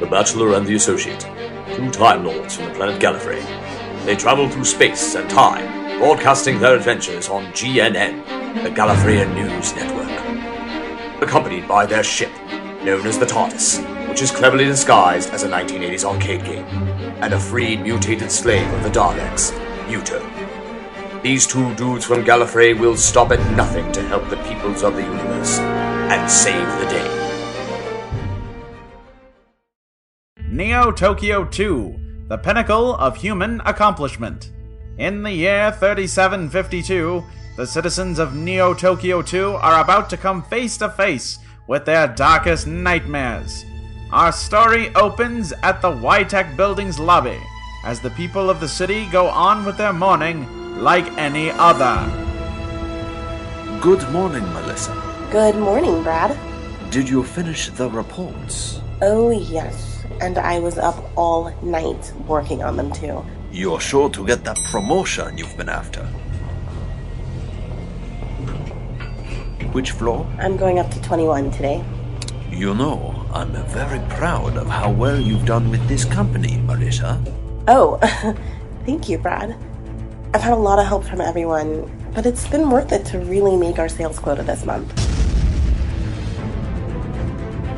The Bachelor and the Associate, two Time Lords from the planet Gallifrey. They travel through space and time, broadcasting their adventures on GNN, the Gallifreyan News Network. Accompanied by their ship, known as the TARDIS, which is cleverly disguised as a 1980s arcade game, and a freed mutated slave of the Daleks, Muto. These two dudes from Gallifrey will stop at nothing to help the peoples of the universe and save the day. Neo Tokyo 2, the pinnacle of human accomplishment. In the year 3752, the citizens of Neo Tokyo 2 are about to come face to face with their darkest nightmares. Our story opens at the YTech building's lobby, as the people of the city go on with their morning like any other. Good morning, Melissa. Good morning, Brad. Did you finish the reports? Oh, yes. And I was up all night working on them, too. You're sure to get that promotion you've been after. Which floor? I'm going up to 21 today. You know, I'm very proud of how well you've done with this company, Marissa. Oh, thank you, Brad. I've had a lot of help from everyone, but it's been worth it to really make our sales quota this month.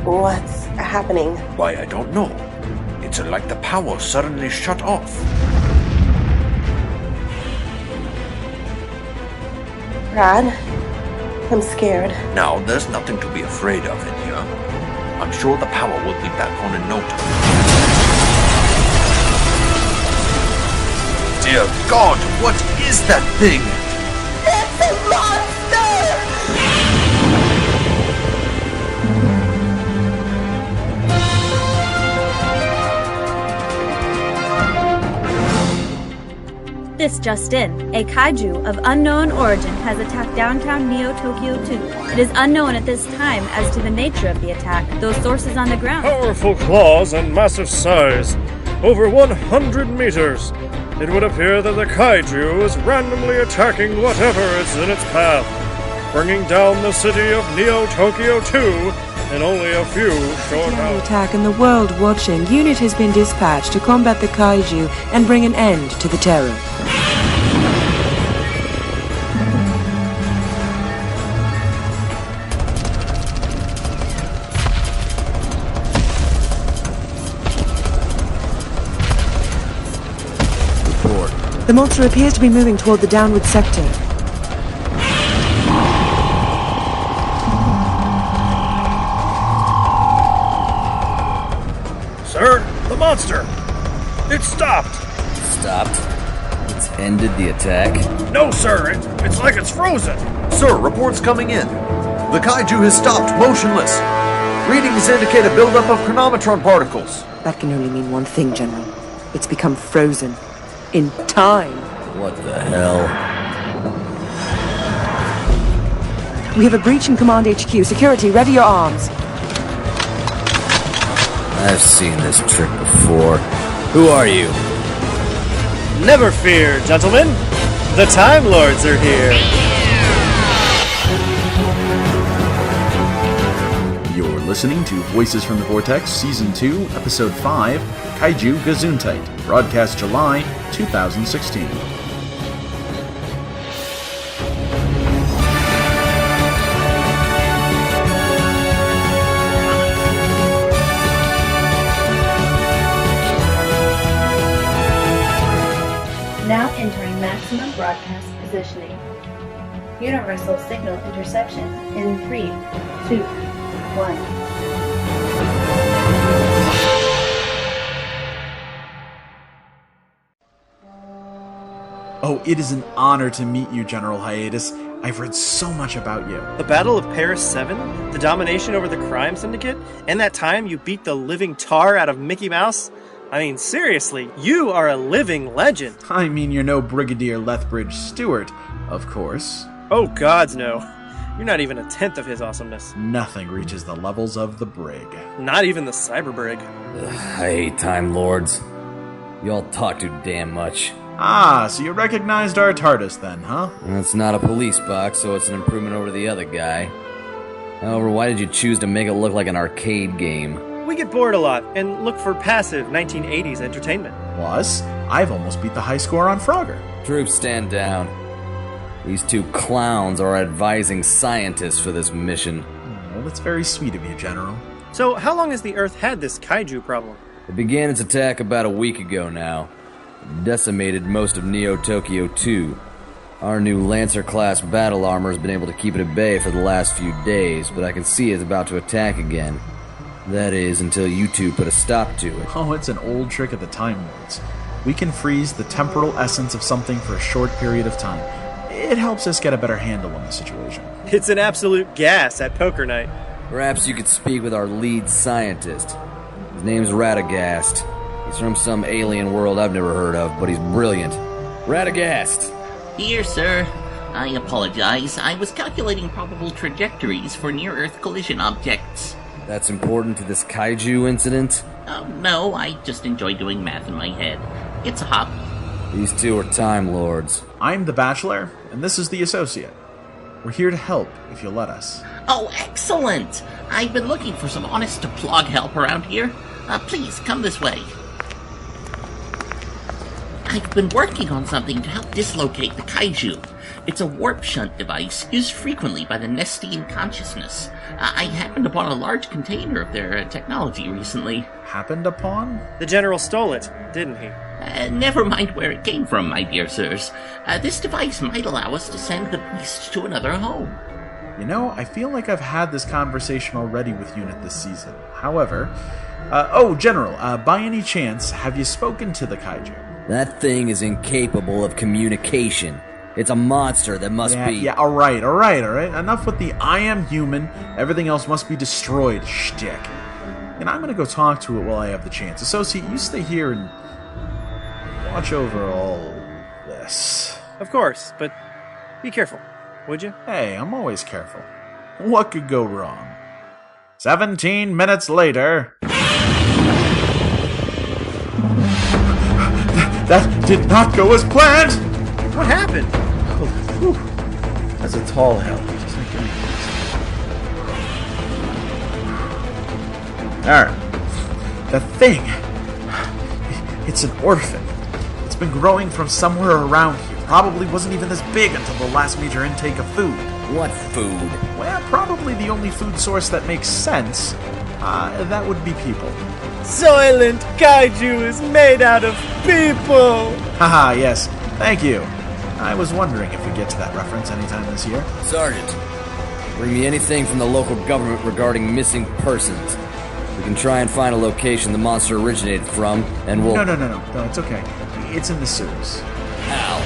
What's happening? Why, I don't know. It's like the power suddenly shut off. Brad, I'm scared. Now, there's nothing to be afraid of in here. I'm sure the power will be back on in no time. Dear God, what is that thing? It's a monster! This just in. A kaiju of unknown origin has attacked downtown Neo Tokyo 2. It is unknown at this time as to the nature of the attack, though sources on the ground... Powerful claws and massive size. Over 100 meters. It would appear that the kaiju is randomly attacking whatever is in its path, bringing down the city of Neo Tokyo 2 in only a few short hours. Attack and the world watching. Unit has been dispatched to combat the kaiju and bring an end to the terror. The monster appears to be moving toward the downward sector. Sir, the monster! It stopped! Stopped? It's ended the attack? No, sir, it's like it's frozen! Sir, reports coming in. The kaiju has stopped, motionless. Readings indicate a buildup of chronometron particles. That can only mean one thing, General. It's become frozen. In time. What the hell? We have a breach in Command HQ. Security, ready your arms. I've seen this trick before. Who are you? Never fear, gentlemen. The Time Lords are here. You're listening to Voices from the Vortex, Season 2, Episode 5, Kaiju Gesundheit, broadcast July 2016. Now entering maximum broadcast positioning. Universal signal interception in 3, 2, 1. Oh, it is an honor to meet you, General Hiatus. I've read so much about you. The Battle of Paris 7? The domination over the crime syndicate? And that time you beat the living tar out of Mickey Mouse? I mean, seriously, you are a living legend. I mean, you're no Brigadier Lethbridge Stewart, of course. Oh, gods, no. You're not even a tenth of his awesomeness. Nothing reaches the levels of the Brig. Not even the Cyber Brig. I hate Time Lords. You all talk too damn much. Ah, so you recognized our TARDIS then, huh? It's not a police box, so it's an improvement over the other guy. However, why did you choose to make it look like an arcade game? we get bored a lot and look for passive 1980s entertainment. Plus, I've almost beat the high score on Frogger. Troops, stand down. These two clowns are advising scientists for this mission. Well, that's very sweet of you, General. So, how long has the Earth had this kaiju problem? It began its attack about a week ago now. It decimated most of Neo Tokyo 2. Our new Lancer-class battle armor has been able to keep it at bay for the last few days, but I can see it's about to attack again. That is, until you two put a stop to it. Oh, it's an old trick of the Time Lords. We can freeze the temporal essence of something for a short period of time. It helps us get a better handle on the situation. It's an absolute gas at poker night. Perhaps you could speak with our lead scientist. His name's Radagast. He's from some alien world I've never heard of, but he's brilliant. Radagast! Here, sir. I apologize. I was calculating probable trajectories for near-Earth collision objects. That's important to this kaiju incident? No, I just enjoy doing math in my head. It's a hobby. These two are Time Lords. I'm the Bachelor, and this is the Associate. We're here to help, if you'll let us. Oh, excellent! I've been looking for some honest-to-plug help around here. Please, come this way. I've been working on something to help dislocate the kaiju. It's a warp shunt device used frequently by the Nestian consciousness. I happened upon a large container of their technology recently. Happened upon? The General stole it, didn't he? Never mind where it came from, my dear sirs. This device might allow us to send the beast to another home. You know, I feel like I've had this conversation already with Unit this season. However, General, by any chance, have you spoken to the kaiju? That thing is incapable of communication. It's a monster that must be... Yeah, alright. Enough with the I am human, everything else must be destroyed shtick. And I'm gonna go talk to it while I have the chance. Associate, you stay here and watch over all this. Of course, but be careful, would you? Hey, I'm always careful. What could go wrong? 17 minutes later... That did not go as planned! What happened? Oh, that's a tall hell. Just make it Alright. The thing. It's an orphan. It's been growing from somewhere around here. Probably wasn't even this big until the last major intake of food. What food? Well, probably the only food source that makes sense. That would be people. Soylent Kaiju is made out of people! Haha, yes. Thank you. I was wondering if we get to that reference anytime this year. Sergeant, bring me anything from the local government regarding missing persons. We can try and find a location the monster originated from, and we'll... No, it's okay. It's in the sewers. How?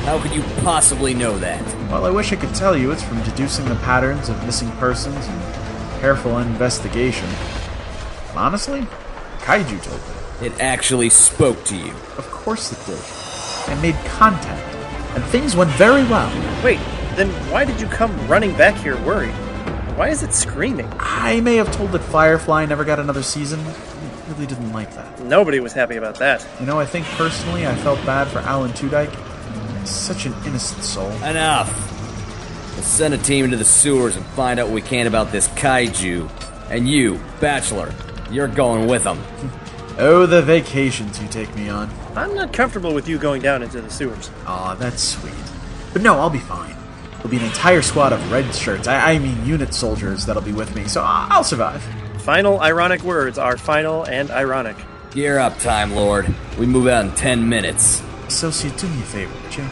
How could you possibly know that? Well, I wish I could tell you it's from deducing the patterns of missing persons and careful investigation. But honestly, Kaiju told me. It actually spoke to you. Of course it did. I made contact, and things went very well. Wait, then why did you come running back here worried? Why is it screaming? I may have told it Firefly never got another season. I really didn't like that. Nobody was happy about that. You know, I think personally I felt bad for Alan Tudyk. He's such an innocent soul. Enough! We'll send a team into the sewers and find out what we can about this kaiju. And you, Bachelor, you're going with them. Oh, the vacations you take me on. I'm not comfortable with you going down into the sewers. Aw, that's sweet. But no, I'll be fine. There'll be an entire squad of red shirts, I mean unit soldiers that'll be with me, so I'll survive. Final ironic words are final and ironic. Gear up, Time Lord. We move out in 10 minutes. Associate, do me a favor, would you?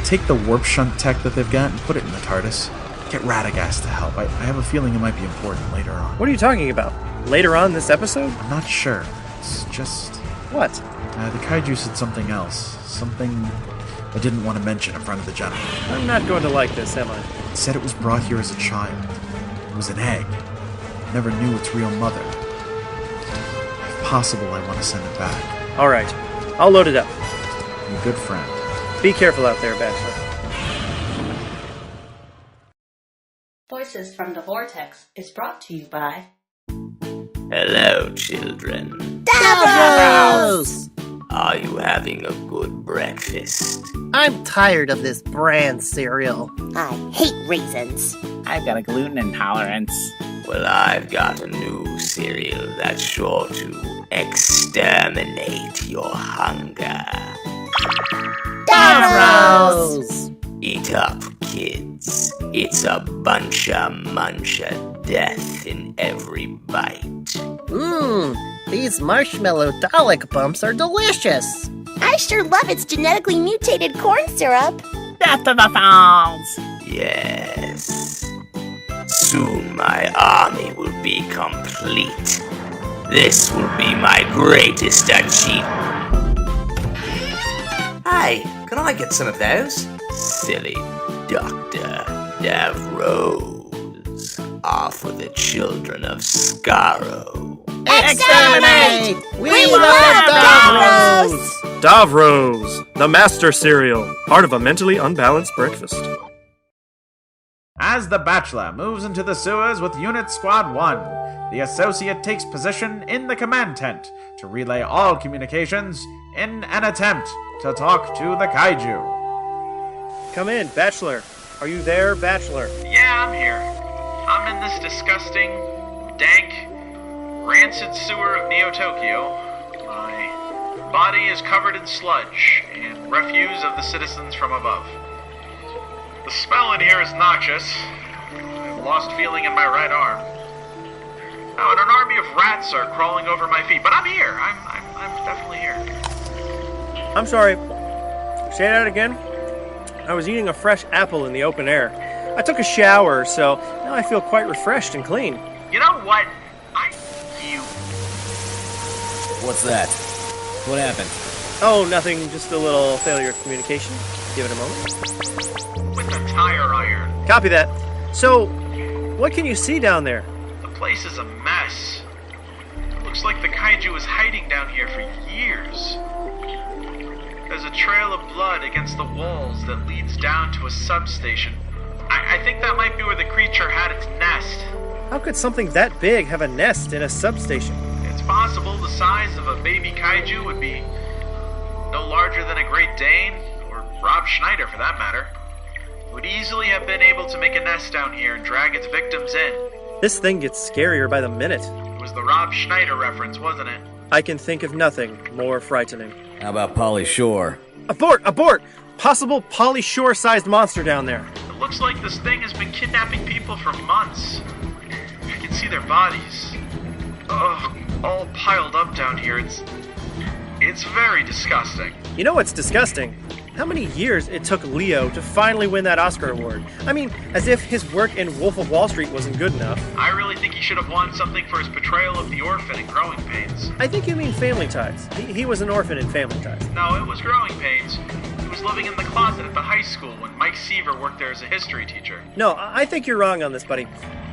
Take the warp shunt tech that they've got and put it in the TARDIS. Get Radagast to help. I have a feeling it might be important later on. What are you talking about? Later on this episode? I'm not sure. It's just... What? The Kaiju said something else. Something I didn't want to mention in front of the General. I'm not going to like this, am I? It said it was brought here as a child. It was an egg. Never knew its real mother. If possible, I want to send it back. Alright. I'll load it up. I'm a good friend. Be careful out there, Bachelor. Voices from the Vortex is brought to you by... Hello, children. Davr-Os! Are you having a good breakfast? I'm tired of this bran cereal. I hate raisins. I've got a gluten intolerance. Well, I've got a new cereal that's sure to exterminate your hunger. Davr-Os! Eat up, kids. It's a buncha muncha death in every bite. These marshmallow Dalek bumps are delicious. I sure love its genetically mutated corn syrup. Death to the fowls! Yes. Soon my army will be complete. This will be my greatest achievement. Hey, can I get some of those? Silly Dr. Davr-Os are for the children of Skaro. Exterminate! We love Davr-Os! Davr-Os, the master cereal, part of a mentally unbalanced breakfast. As the Bachelor moves into the sewers with Unit Squad 1, the Associate takes position in the command tent to relay all communications in an attempt to talk to the Kaiju. Come in, Bachelor. Are you there, Bachelor? Yeah, I'm here. I'm in this disgusting, dank, rancid sewer of Neo-Tokyo. My body is covered in sludge and refuse of the citizens from above. The smell in here is noxious. I've lost feeling in my right arm. Oh, and an army of rats are crawling over my feet, but I'm here. I'm definitely here. I'm sorry. Say that again? I was eating a fresh apple in the open air. I took a shower, so now I feel quite refreshed and clean. You know what? What's that? What happened? Oh, nothing. Just a little failure of communication. Give it a moment. With a tire iron. Copy that. So, what can you see down there? The place is a mess. It looks like the Kaiju is hiding down here for years. There's a trail of blood against the walls that leads down to a substation. I think that might be where the creature had its nest. How could something that big have a nest in a substation? It's possible the size of a baby Kaiju would be no larger than a Great Dane, or Rob Schneider for that matter. It would easily have been able to make a nest down here and drag its victims in. This thing gets scarier by the minute. It was the Rob Schneider reference, wasn't it? I can think of nothing more frightening. How about Polly Shore? Abort! Abort! Possible Polly Shore-sized monster down there. It looks like this thing has been kidnapping people for months. I can see their bodies. Ugh, all piled up down here. It's very disgusting. You know what's disgusting? How many years it took Leo to finally win that Oscar award. I mean, as if his work in Wolf of Wall Street wasn't good enough. I really think he should have won something for his portrayal of the orphan in Growing Pains. I think you mean Family Ties. He was an orphan in Family Ties. No, it was Growing Pains. He was living in the closet at the high school when Mike Seaver worked there as a history teacher. No, I think you're wrong on this, buddy.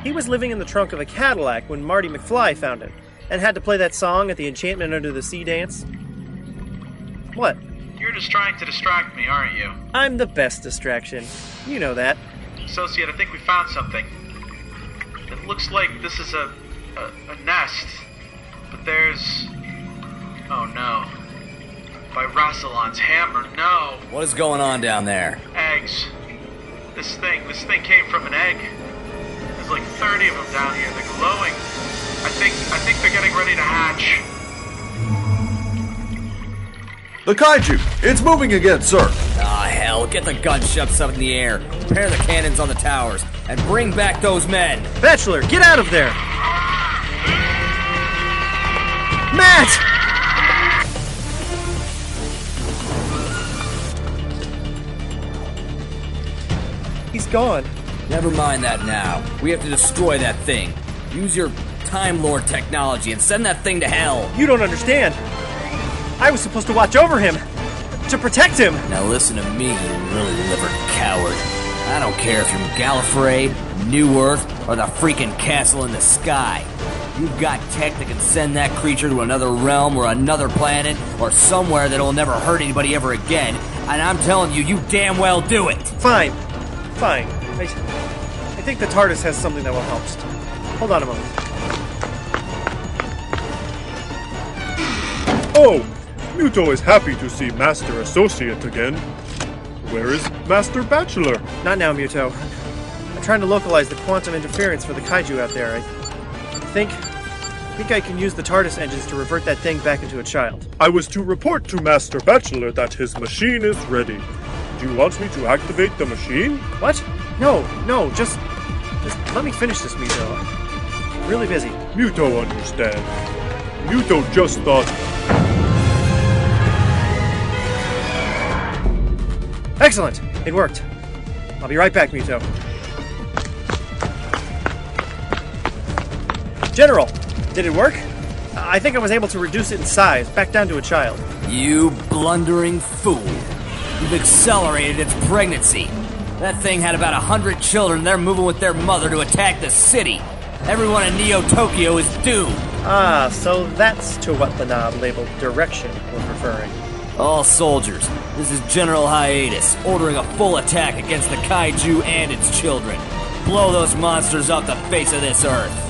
He was living in the trunk of a Cadillac when Marty McFly found it, and had to play that song at the Enchantment Under the Sea dance. What? You're just trying to distract me, aren't you? I'm the best distraction. You know that. Associate, I think we found something. It looks like this is a nest, but there's... Oh no. By Rassilon's hammer, no! What is going on down there? Eggs. This thing came from an egg. There's like 30 of them down here. They're glowing. I think they're getting ready to hatch. The Kaiju! It's moving again, sir! Ah, hell, get the gunships up in the air, prepare the cannons on the towers, and bring back those men! Bachelor, get out of there! Matt! He's gone. Never mind that now. We have to destroy that thing. Use your Time Lord technology and send that thing to hell. You don't understand. I was supposed to watch over him, to protect him. Now listen to me, you lily-livered coward. I don't care if you're Gallifrey, New Earth, or the freaking castle in the sky. You've got tech that can send that creature to another realm or another planet or somewhere that'll never hurt anybody ever again, and I'm telling you, you damn well do it. Fine. I think the TARDIS has something that will help. Just hold on a moment. Oh! Muto is happy to see Master Associate again. Where is Master Bachelor? Not now, Muto. I'm trying to localize the quantum interference for the Kaiju out there. think I can use the TARDIS engines to revert that thing back into a child. I was to report to Master Bachelor that his machine is ready. Do you want me to activate the machine? What? No, just let me finish this, Muto. I'm really busy. Muto understand. Muto just thought... Excellent! It worked. I'll be right back, Muto. General, did it work? I think I was able to reduce it in size, back down to a child. You blundering fool. You've accelerated its pregnancy. That thing had about 100 children, and they're moving with their mother to attack the city. Everyone in Neo-Tokyo is doomed. Ah, so that's to what the knob labeled direction was referring. All soldiers, this is General Hiatus, ordering a full attack against the Kaiju and its children. Blow those monsters off the face of this earth.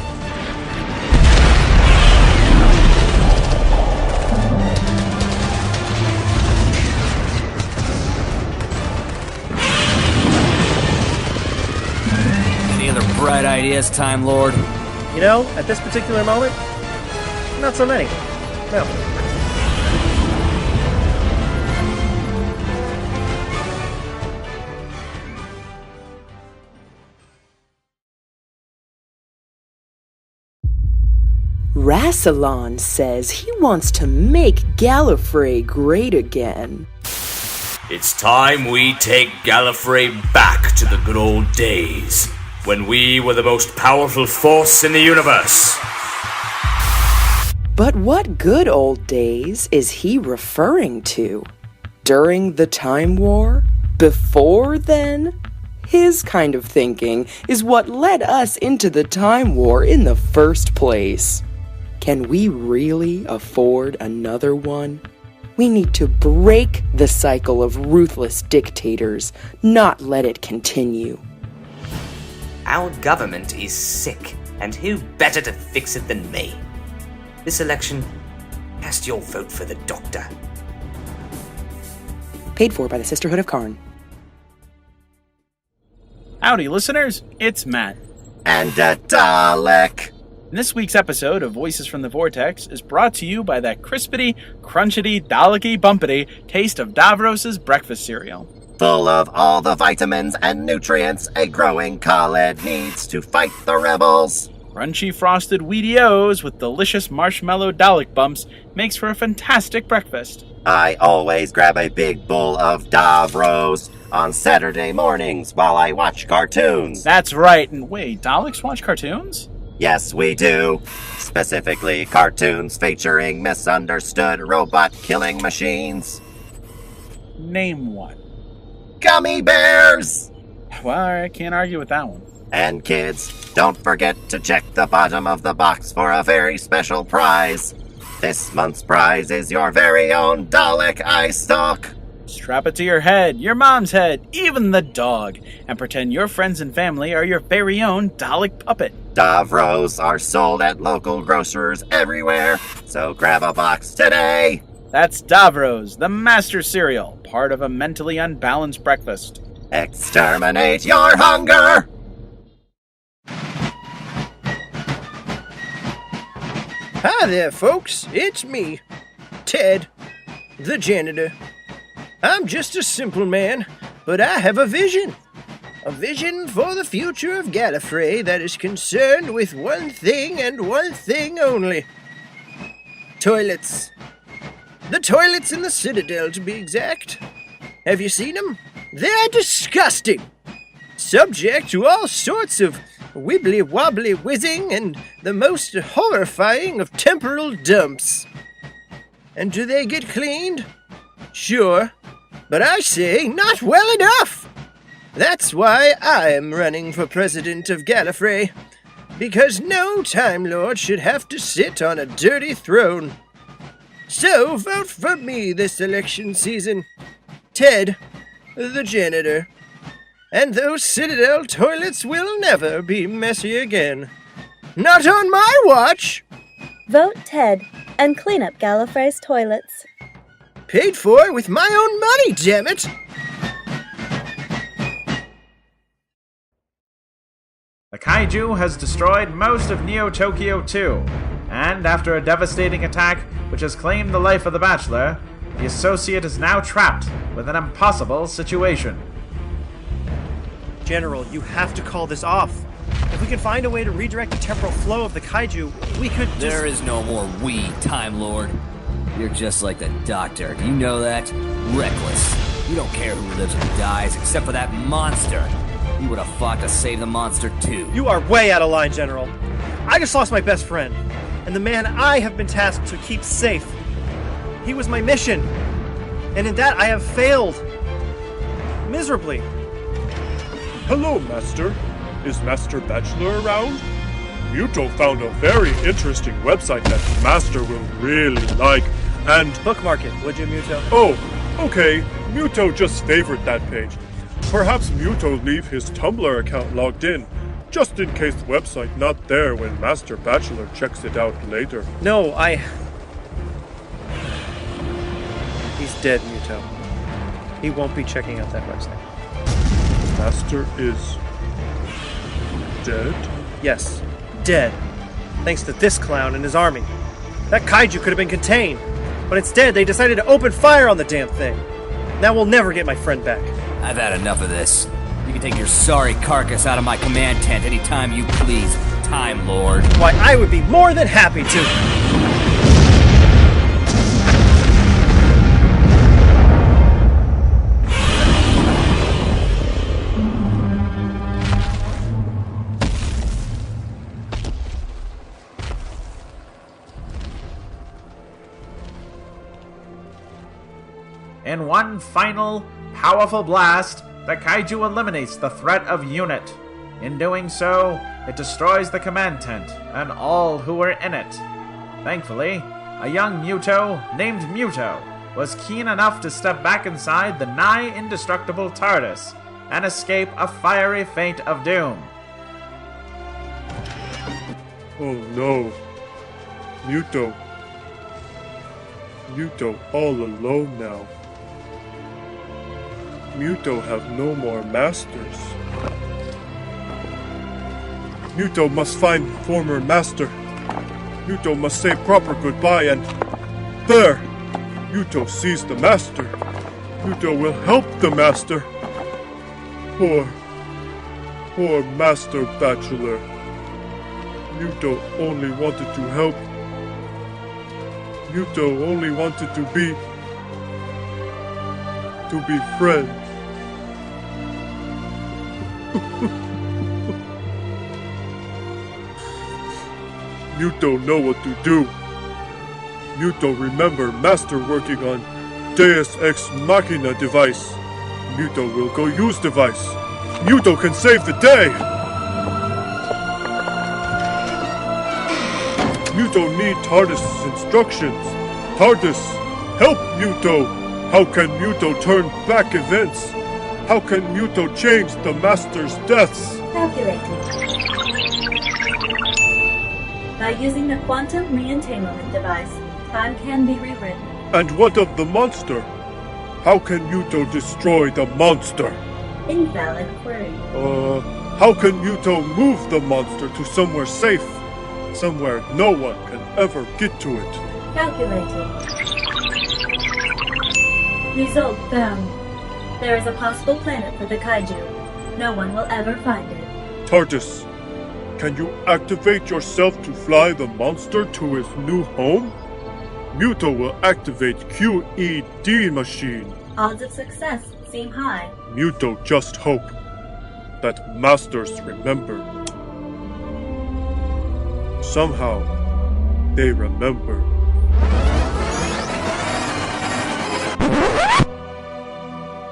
Any other bright ideas, Time Lord? You know, at this particular moment, not so many. No. Rassilon says he wants to make Gallifrey great again. It's time we take Gallifrey back to the good old days, when we were the most powerful force in the universe. But what good old days is he referring to? During the Time War? Before then? His kind of thinking is what led us into the Time War in the first place. Can we really afford another one? We need to break the cycle of ruthless dictators, not let it continue. Our government is sick, and who better to fix it than me? This election, cast your vote for the Doctor. Paid for by the Sisterhood of Karn. Howdy, listeners. It's Matt. And a Dalek. This week's episode of Voices from the Vortex is brought to you by that crispity, crunchity, Dalek-y, bumpity taste of Davr-Os' breakfast cereal. Full of all the vitamins and nutrients a growing Khaled needs to fight the rebels. Crunchy frosted Wheaties with delicious marshmallow Dalek bumps makes for a fantastic breakfast. I always grab a big bowl of Davr-Os on Saturday mornings while I watch cartoons. That's right. And wait, Daleks watch cartoons? Yes, we do. Specifically, cartoons featuring misunderstood robot-killing machines. Name one. Gummy bears! Well, I can't argue with that one. And kids, don't forget to check the bottom of the box for a very special prize. This month's prize is your very own Dalek eye stalk. Strap it to your head, your mom's head, even the dog, and pretend your friends and family are your very own Dalek puppet. Davr-Os are sold at local grocers everywhere, so grab a box today. That's Davr-Os, the master cereal, part of a mentally unbalanced breakfast. Exterminate your hunger! Hi there, folks. It's me, Ted, the janitor. I'm just a simple man, but I have a vision. A vision for the future of Gallifrey that is concerned with one thing and one thing only. Toilets. The toilets in the Citadel, to be exact. Have you seen them? They're disgusting. Subject to all sorts of wibbly-wobbly whizzing and the most horrifying of temporal dumps. And do they get cleaned? Sure. But I say, not well enough! That's why I'm running for president of Gallifrey. Because no Time Lord should have to sit on a dirty throne. So vote for me this election season. Ted, the janitor. And those Citadel toilets will never be messy again. Not on my watch! Vote Ted and clean up Gallifrey's toilets. Paid for with my own money, damn it! The Kaiju has destroyed most of Neo Tokyo 2, and after a devastating attack which has claimed the life of the Bachelor, the Associate is now trapped with an impossible situation. General, you have to call this off. If we can find a way to redirect the temporal flow of the Kaiju, we could just... There is no more we, Time Lord. You're just like the Doctor. Do you know that? Reckless. You don't care who lives or dies, except for that monster. You would have fought to save the monster, too. You are way out of line, General. I just lost my best friend, and the man I have been tasked to keep safe. He was my mission, and in that I have failed. Miserably. Hello, Master. Is Master Bachelor around? Muto found a very interesting website that Master will really like, and... Bookmark it, would you, Muto? Oh, okay. Muto just favored that page. Perhaps Muto leave his Tumblr account logged in, just in case the website not there when Master Bachelor checks it out later. No, He's dead, Muto. He won't be checking out that website. Master is... dead? Yes, dead. Thanks to this clown and his army. That Kaiju could have been contained, but instead they decided to open fire on the damn thing. Now we'll never get my friend back. I've had enough of this. You can take your sorry carcass out of my command tent anytime you please, Time Lord. Why, I would be more than happy to. In one final, powerful blast, the Kaiju eliminates the threat of Unit. In doing so, it destroys the command tent and all who were in it. Thankfully, a young Muto named Muto was keen enough to step back inside the nigh indestructible TARDIS and escape a fiery fate of doom. Oh no. Muto all alone now. Muto have no more masters. Muto must find former master. Muto must say proper goodbye and... There! Muto sees the master. Muto will help the master. Poor Master Bachelor. Muto only wanted to help. Muto only wanted to be friends. Muto know what to do. Muto remember Master working on Deus Ex Machina device. Muto will go use device. Muto can save the day! Muto need TARDIS instructions. TARDIS, help Muto! How can Muto turn back events? How can Muto change the Master's deaths? Calculating. By using the quantum re-entanglement device, time can be rewritten. And what of the monster? How can Muto destroy the monster? Invalid query. How can Muto move the monster to somewhere safe? Somewhere no one can ever get to it. Calculating. Result found. There is a possible planet for the Kaiju. No one will ever find it. TARDIS, can you activate yourself to fly the monster to his new home? Muto will activate QED machine. Odds of success seem high. Muto just hope that Masters remember. Somehow, they remember.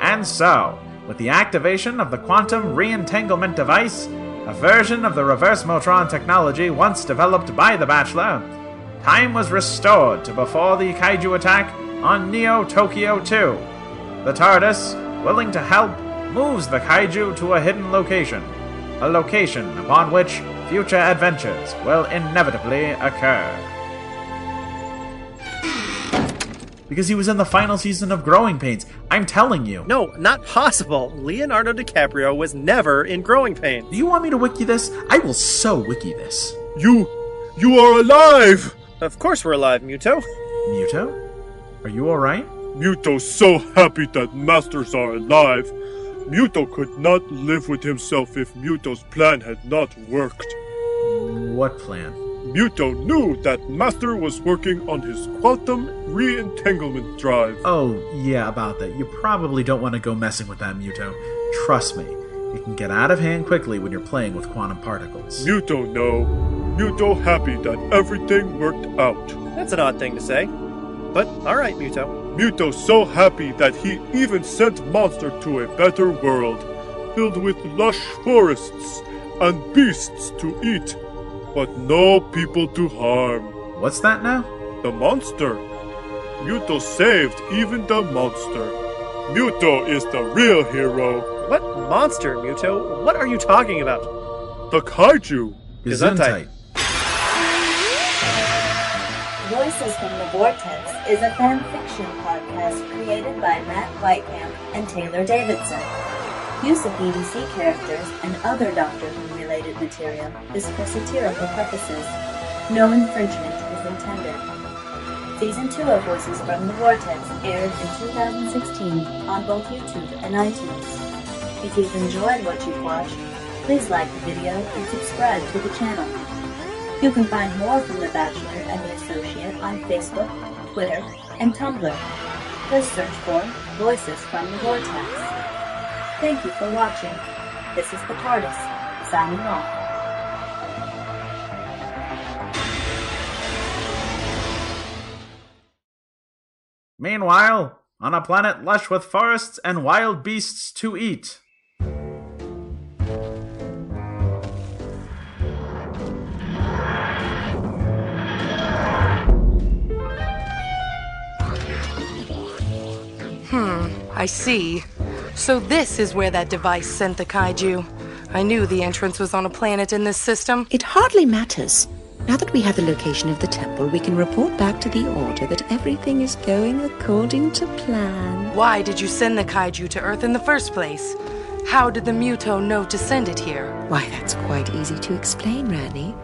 And so, with the activation of the quantum re-entanglement device, a version of the reverse Motron technology once developed by the Bachelor, time was restored to before the Kaiju attack on Neo Tokyo 2. The TARDIS, willing to help, moves the Kaiju to a hidden location, a location upon which future adventures will inevitably occur. because he was in the final season of Growing Pains. I'm telling you. No, not possible. Leonardo DiCaprio was never in Growing Pains. Do you want me to wiki this? I will so wiki this. You are alive! Of course we're alive, Muto. Muto? Are you alright? Muto's so happy that masters are alive. Muto could not live with himself if Muto's plan had not worked. What plan? Muto knew that Master was working on his quantum re-entanglement drive. Oh, yeah, about that. You probably don't want to go messing with that, Muto. Trust me, it can get out of hand quickly when you're playing with quantum particles. Muto no. Muto happy that everything worked out. That's an odd thing to say. But, alright, Muto. Muto so happy that he even sent Monster to a better world, filled with lush forests and beasts to eat, but no people to harm. What's that now? The monster. Muto saved even the monster. Muto is the real hero. What monster, Muto? What are you talking about? The Kaiju. Gesundheit. Voices from the Vortex is a fan fiction podcast created by Matt Whitecamp and Taylor Davidson. Use of BBC characters and other Doctor Who-related material is for satirical purposes. No infringement is intended. Season 2 of Voices from the Vortex aired in 2016 on both YouTube and iTunes. If you've enjoyed what you've watched, please like the video and subscribe to the channel. You can find more from The Bachelor and The Associate on Facebook, Twitter, and Tumblr. Just search for Voices from the Vortex. Thank you for watching. This is the TARDIS, signing off. Meanwhile, on a planet lush with forests and wild beasts to eat. I see. So this is where that device sent the Kaiju. I knew the entrance was on a planet in this system. It hardly matters. Now that we have the location of the temple, we can report back to the Order that everything is going according to plan. Why did you send the Kaiju to Earth in the first place? How did the Muto know to send it here? Why, that's quite easy to explain, Rani.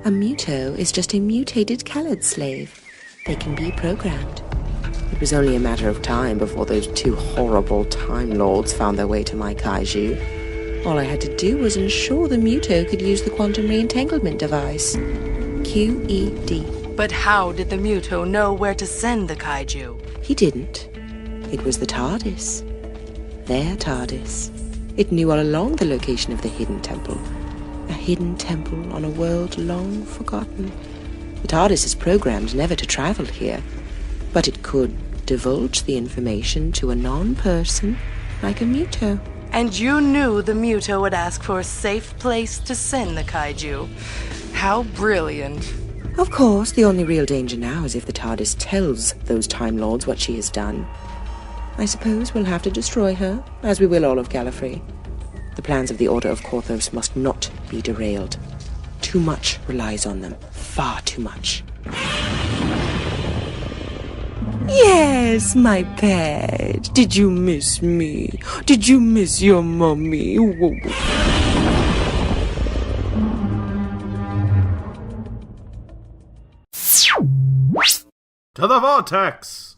A Muto is just a mutated Khaled slave. They can be programmed. It was only a matter of time before those two horrible Time Lords found their way to my Kaiju. All I had to do was ensure the Muto could use the quantum re-entanglement device. QED. But how did the Muto know where to send the Kaiju? He didn't. It was the TARDIS. Their TARDIS. It knew all along the location of the hidden temple. A hidden temple on a world long forgotten. The TARDIS is programmed never to travel here, but it could divulge the information to a non-person like a Muto. And you knew the Muto would ask for a safe place to send the Kaiju. How brilliant. Of course, the only real danger now is if the TARDIS tells those Time Lords what she has done. I suppose we'll have to destroy her, as we will all of Gallifrey. The plans of the Order of Korthos must not be derailed. Too much relies on them. Far too much. Yes, my pet. Did you miss me? Did you miss your mommy? To the Vortex!